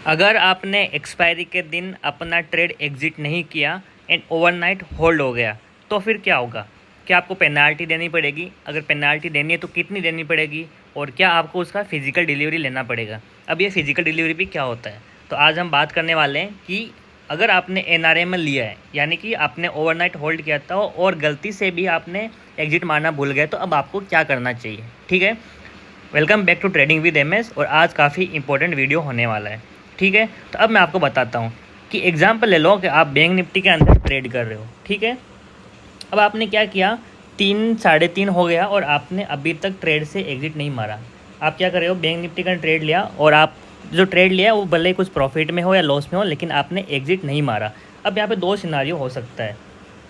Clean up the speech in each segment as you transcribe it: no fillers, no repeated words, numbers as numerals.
अगर आपने एक्सपायरी के दिन अपना ट्रेड एग्जिट नहीं किया एंड ओवरनाइट होल्ड हो गया तो फिर क्या होगा? क्या आपको पेनाल्टी देनी पड़ेगी? अगर पेनाल्टी देनी है तो कितनी देनी पड़ेगी? और क्या आपको उसका फ़िज़िकल डिलीवरी लेना पड़ेगा? अब ये फ़िज़िकल डिलीवरी भी क्या होता है, तो आज हम बात करने वाले हैं कि अगर आपने NRML लिया है, यानी कि आपने ओवरनाइट होल्ड किया था और गलती से भी आपने एग्जिट मारना भूल गए, तो अब आपको क्या करना चाहिए। ठीक है, welcome back to trading with MS। और आज काफ़ी इंपॉर्टेंट वीडियो होने वाला है। ठीक है, तो अब मैं आपको बताता हूँ कि एग्जांपल ले लो कि आप बैंक निफ्टी के अंदर ट्रेड कर रहे हो। ठीक है, अब आपने क्या किया, 3 साढ़े 3 हो गया और आपने अभी तक ट्रेड से एग्जिट नहीं मारा। आप क्या कर रहे हो, बैंक निफ्टी का ट्रेड लिया और आप जो ट्रेड लिया वो भले ही कुछ प्रॉफिट में हो या लॉस में हो, लेकिन आपने एग्जिट नहीं मारा। अब यहाँ पे दो सिनारियो हो सकता है,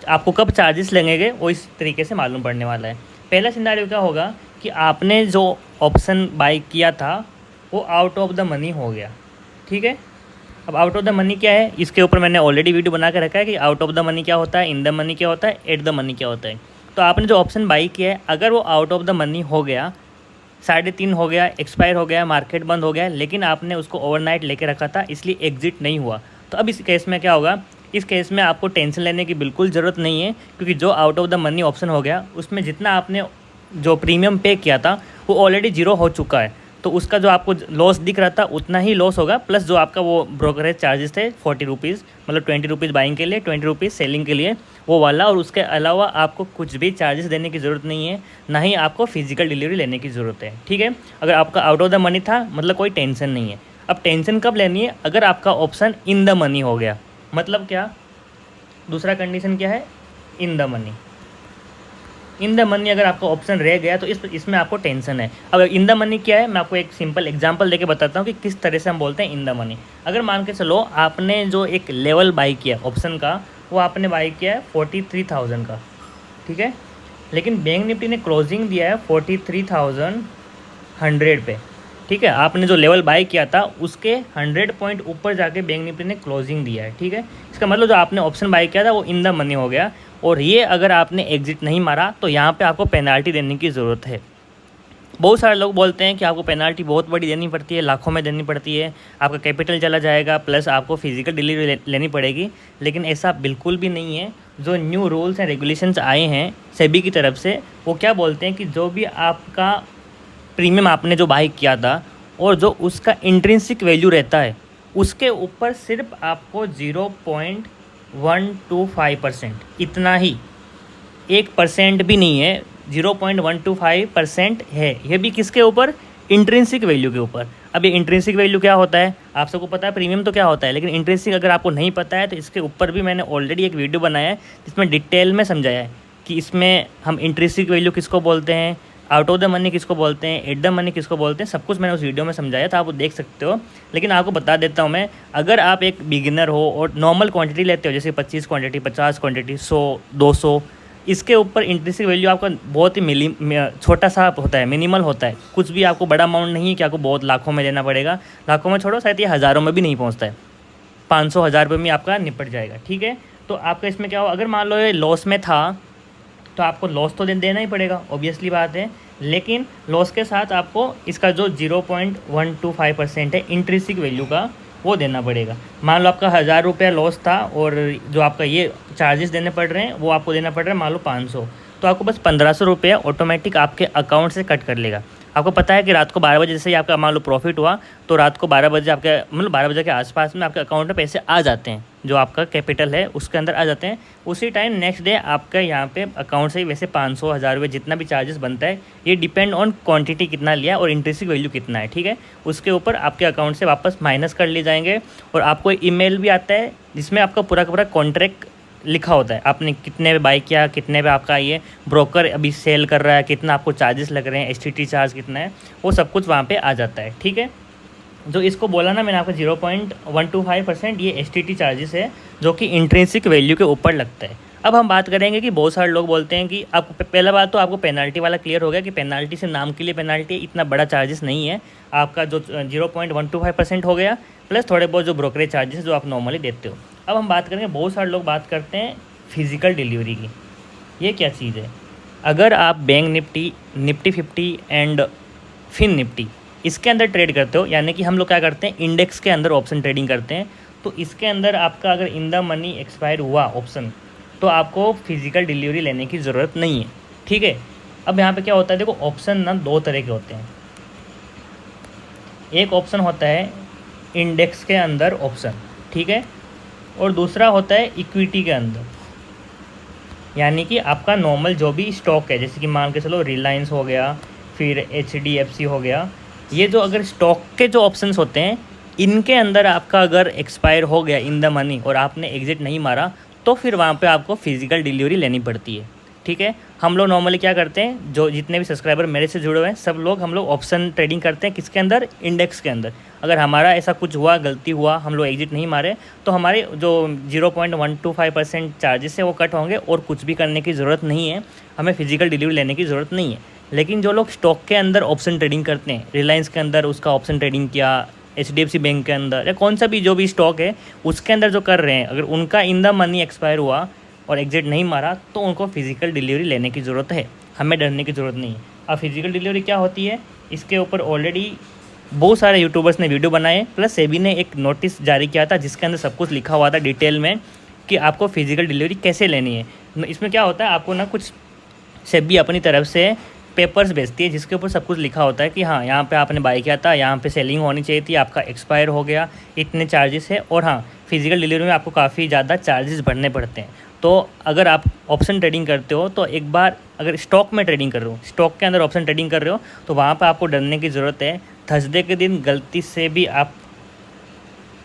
आपको कब चार्जेस लगेंगे वो इस तरीके से मालूम पड़ने वाला है। पहला सिनारियो क्या होगा कि आपने जो ऑप्शन बाई किया था वो आउट ऑफ द मनी हो गया। ठीक है, अब आउट ऑफ द मनी क्या है, इसके ऊपर मैंने ऑलरेडी वीडियो बना के रखा है कि आउट ऑफ द मनी क्या होता है, इन द मनी क्या होता है, एट द मनी क्या होता है। तो आपने जो ऑप्शन बाई किया है, अगर वो आउट ऑफ द मनी हो गया, 3:30 हो गया, एक्सपायर हो गया, मार्केट बंद हो गया, लेकिन आपने उसको ओवरनाइट लेके रखा था इसलिए एग्जिट नहीं हुआ, तो अब इस केस में क्या होगा, इस केस में आपको टेंशन लेने की बिल्कुल ज़रूरत नहीं है, क्योंकि जो out of the money option हो गया उसमें जितना आपने जो प्रीमियम पे किया था वो ऑलरेडी जीरो हो चुका है। तो उसका जो आपको लॉस दिख रहा था उतना ही लॉस होगा, प्लस जो आपका वो ब्रोकरेज चार्जेस थे 40 रुपीज़, मतलब 20 रुपीज़ बाइंग के लिए, 20 रुपीज़ सेलिंग के लिए, वो वाला। और उसके अलावा आपको कुछ भी चार्जेस देने की ज़रूरत नहीं है, ना ही आपको फिजिकल डिलीवरी लेने की ज़रूरत है। ठीक है, अगर आपका आउट ऑफ द मनी था मतलब कोई टेंशन नहीं है। अब टेंशन कब लेनी है, अगर आपका ऑप्शन इन द मनी हो गया। मतलब क्या, दूसरा कंडीशन क्या है, in the money. In the money अगर आपका ऑप्शन रह गया तो इसमें आपको टेंशन है। अब इन द मनी क्या है, मैं आपको एक सिंपल एग्जांपल देके बताता हूँ कि किस तरह से हम बोलते हैं इन द मनी। अगर मान के चलो आपने जो एक लेवल बाई किया ऑप्शन का, वो आपने बाई किया है 43,000 का। ठीक है, लेकिन बैंक निफ्टी ने क्लोजिंग दिया है 43,100 पे। ठीक है, आपने जो लेवल बाई किया था उसके 100 पॉइंट ऊपर जाके बैंक निफ्टी ने क्लोजिंग दिया है। ठीक है, इसका मतलब जो आपने ऑप्शन बाई किया था वो इन द मनी हो गया, और ये अगर आपने एग्जिट नहीं मारा तो यहाँ पे आपको पेनाल्टी देने की ज़रूरत है। बहुत सारे लोग बोलते हैं कि आपको पेनाल्टी बहुत बड़ी देनी पड़ती है, लाखों में देनी पड़ती है, आपका कैपिटल चला जाएगा, प्लस आपको फिजिकल डिलीवरी लेनी पड़ेगी। लेकिन ऐसा बिल्कुल भी नहीं है। जो न्यू रूल्स एंड रेगुलेशंस आए हैं सेबी की तरफ से, वो क्या बोलते हैं कि जो भी आपका प्रीमियम आपने जो बाई किया था और जो उसका इंट्रिंसिक वैल्यू रहता है, उसके ऊपर सिर्फ आपको 0.125%, इतना ही, 1% भी नहीं है, 0.125% है। ये भी किसके ऊपर, इंट्रिंसिक वैल्यू के ऊपर। अब ये इंट्रिंसिक वैल्यू क्या होता है, आप सबको पता है प्रीमियम तो क्या होता है, लेकिन इंट्रिंसिक अगर आपको नहीं पता है तो इसके ऊपर भी मैंने ऑलरेडी एक वीडियो बनाया है जिसमें डिटेल में समझाया है कि इसमें हम इंट्रिंसिक वैल्यू किसको बोलते हैं, आउट ऑफ द मनी किसको बोलते हैं, एट द मनी किसको बोलते हैं, सब कुछ मैंने उस वीडियो में समझाया था, आप वो देख सकते हो। लेकिन आपको बता देता हूँ मैं, अगर आप एक बिगिनर हो और नॉर्मल क्वांटिटी लेते हो, जैसे 25 क्वांटिटी, 50 क्वांटिटी, 100, 200, इसके ऊपर इंट्रिंसिक वैल्यू आपका बहुत ही छोटा सा होता है, मिनिमल होता है। कुछ भी आपको बड़ा अमाउंट नहीं है कि आपको बहुत लाखों में देना पड़ेगा। लाखों में छोड़ो, शायद ये हज़ारों में भी नहीं पहुँचता है, 500-1000 रुपये में आपका निपट जाएगा। ठीक है, तो आपका इसमें क्या हो, अगर मान लो ये लॉस में था तो आपको लॉस तो देना ही पड़ेगा, ऑब्वियसली बात है। लेकिन लॉस के साथ आपको इसका जो 0.125% है इंट्रिंसिक वैल्यू का, वो देना पड़ेगा। मान लो आपका 1000 रुपया लॉस था और जो आपका ये चार्जेस देने पड़ रहे हैं वो आपको देना पड़ रहा है मान लो 500, तो आपको बस 1500 रुपया ऑटोमेटिक आपके अकाउंट से कट कर लेगा। आपको पता है कि रात को 12 बजे जैसे ही आपका मान लो प्रॉफिट हुआ, तो रात को 12 बजे आपके मतलब 12 बजे के आसपास में आपके अकाउंट में पैसे आ जाते हैं, जो आपका कैपिटल है उसके अंदर आ जाते हैं। उसी टाइम नेक्स्ट डे आपका यहाँ पे अकाउंट से ही वैसे 500, 1000 रुपये जितना भी चार्जेस बनता है, ये डिपेंड ऑन क्वांटिटी कितना लिया और इंट्रिंसिक वैल्यू कितना है। ठीक है, उसके ऊपर आपके अकाउंट से वापस माइनस कर लिए जाएंगे, और आपको ईमेल भी आता है जिसमें आपका पूरा का पूरा कॉन्ट्रैक्ट लिखा होता है, आपने कितने पे बाई किया, कितने पे आपका ये ब्रोकर अभी सेल कर रहा है, कितना आपको चार्जेस लग रहे हैं, STT चार्ज कितना है, वो सब कुछ वहाँ पे आ जाता है। ठीक है, जो इसको बोला ना मैंने आपको 0.125%, ये STT चार्जेस है जो कि इंट्रिंसिक वैल्यू के ऊपर लगता है। अब हम बात करेंगे कि बहुत सारे लोग बोलते हैं कि आपको पहला बात तो आपको पेनाल्टी वाला क्लियर हो गया कि पेनाल्टी से नाम के लिए पेनाल्टी है, इतना बड़ा चार्जेस नहीं है। आपका जो 0.125% हो गया, प्लस थोड़े बहुत जो ब्रोकरेज चार्जेस जो आप नॉर्मली देते हो। अब हम बात करेंगे, बहुत सारे लोग बात करते हैं फिज़िकल डिलीवरी की। ये क्या चीज़ है, अगर आप bank Nifty, Nifty 50 and fin Nifty इसके अंदर ट्रेड करते हो, यानी कि हम लोग क्या करते हैं, इंडेक्स के अंदर ऑप्शन ट्रेडिंग करते हैं, तो इसके अंदर आपका अगर इन द मनी एक्सपायर हुआ ऑप्शन, तो आपको फिजिकल डिलीवरी लेने की ज़रूरत नहीं है। ठीक है, अब यहाँ पे क्या होता है, देखो ऑप्शन ना दो तरह के होते हैं। एक ऑप्शन होता है इंडेक्स के अंदर ऑप्शन, ठीक है, और दूसरा होता है इक्विटी के अंदर, यानी कि आपका नॉर्मल जो भी स्टॉक है, जैसे कि मान के चलो रिलायंस हो गया, फिर HDFC हो गया, ये जो अगर स्टॉक के जो ऑप्शंस होते हैं, इनके अंदर आपका अगर एक्सपायर हो गया इन द मनी और आपने एग्जिट नहीं मारा, तो फिर वहाँ पे आपको फिजिकल डिलीवरी लेनी पड़ती है। ठीक है, हम लोग नॉर्मली क्या करते हैं, जो जितने भी सब्सक्राइबर मेरे से जुड़े हुए हैं सब लोग, हम लोग ऑप्शन ट्रेडिंग करते हैं, किसके अंदर, इंडेक्स के अंदर। अगर हमारा ऐसा कुछ हुआ, गलती हुआ, हम लोग एग्जिट नहीं मारे, तो हमारे जो 0.125% चार्जेस है वो कट होंगे, और कुछ भी करने की ज़रूरत नहीं है, हमें फिजिकल डिलीवरी लेने की ज़रूरत नहीं है। लेकिन जो लोग स्टॉक के अंदर ऑप्शन ट्रेडिंग करते हैं, रिलायंस के अंदर उसका ऑप्शन ट्रेडिंग किया, HDFC बैंक के अंदर, या कौन सा भी जो भी स्टॉक है उसके अंदर जो कर रहे हैं, अगर उनका इन द मनी एक्सपायर हुआ और एग्जिट नहीं मारा, तो उनको फिजिकल डिलीवरी लेने की ज़रूरत है, हमें डरने की ज़रूरत नहीं है। अब फिजिकल डिलीवरी क्या होती है, इसके ऊपर ऑलरेडी बहुत सारे यूट्यूबर्स ने वीडियो बनाए, प्लस सेबी ने एक नोटिस जारी किया था जिसके अंदर सब कुछ लिखा हुआ था डिटेल में कि आपको फिजिकल डिलीवरी कैसे लेनी है। इसमें क्या होता है, आपको ना कुछ सेबी अपनी तरफ से पेपर्स भेजती है जिसके ऊपर सब कुछ लिखा होता है कि हाँ, यहाँ पे आपने बाई किया था, यहाँ पे सेलिंग होनी चाहिए थी, आपका एक्सपायर हो गया, इतने चार्जेस है, और हाँ, फिजिकल डिलीवरी में आपको काफ़ी ज़्यादा चार्जेस भरने पड़ते हैं। तो अगर आप ऑप्शन ट्रेडिंग करते हो, तो एक बार अगर स्टॉक में ट्रेडिंग कर रहे हो, स्टॉक के अंदर ऑप्शन ट्रेडिंग कर रहे हो, तो वहाँ पर आपको डरने की ज़रूरत है। थर्सडे के दिन गलती से भी आप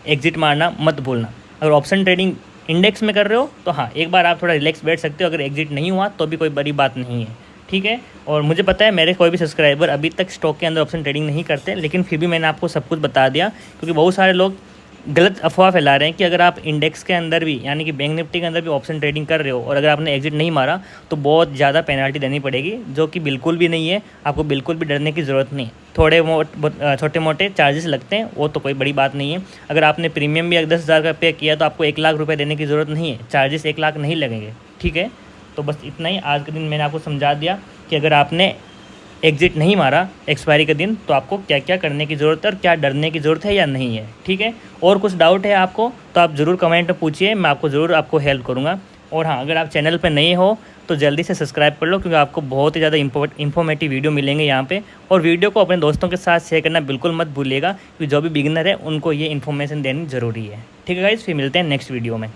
एग्जिट मारना मत भूलना। अगर ऑप्शन ट्रेडिंग इंडेक्स में कर रहे हो, तो हाँ, एक बार आप थोड़ा रिलैक्स बैठ सकते हो, अगर एग्जिट नहीं हुआ तो भी कोई बड़ी बात नहीं है। ठीक है, और मुझे पता है मेरे कोई भी सब्सक्राइबर अभी तक स्टॉक के अंदर ऑप्शन ट्रेडिंग नहीं करते, लेकिन फिर भी मैंने आपको सब कुछ बता दिया, क्योंकि बहुत सारे लोग गलत अफवाह फैला रहे हैं कि अगर आप इंडेक्स के अंदर भी, यानी कि बैंक निफ्टी के अंदर भी ऑप्शन ट्रेडिंग कर रहे हो और अगर आपने एग्जिट नहीं मारा, तो बहुत ज़्यादा पेनल्टी देनी पड़ेगी, जो कि बिल्कुल भी नहीं है। आपको बिल्कुल भी डरने की ज़रूरत नहीं, छोटे मोटे चार्जेस लगते हैं, वो तो कोई बड़ी बात नहीं है। अगर आपने प्रीमियम भी 10,000 का पे किया, तो आपको 1 लाख रुपये देने की ज़रूरत नहीं है, चार्जेस 1 लाख नहीं लगेंगे। ठीक है, तो बस इतना ही आज के दिन मैंने आपको समझा दिया कि अगर आपने एग्जिट नहीं मारा एक्सपायरी के दिन, तो आपको क्या क्या करने की ज़रूरत है और क्या डरने की ज़रूरत है या नहीं है। ठीक है, और कुछ डाउट है आपको तो आप ज़रूर कमेंट में पूछिए, मैं आपको ज़रूर आपको हेल्प करूँगा। और हाँ, अगर आप चैनल पर नए हो तो जल्दी से सब्सक्राइब कर लो, क्योंकि आपको बहुत ही ज़्यादा इंफॉर्मेटिव वीडियो मिलेंगे यहाँ पे। और वीडियो को अपने दोस्तों के साथ शेयर करना बिल्कुल मत भूलिएगा, क्योंकि जो भी बिगिनर है उनको ये इन्फॉर्मेशन देनी ज़रूरी है। ठीक है गाइस, फिर मिलते हैं नेक्स्ट वीडियो में।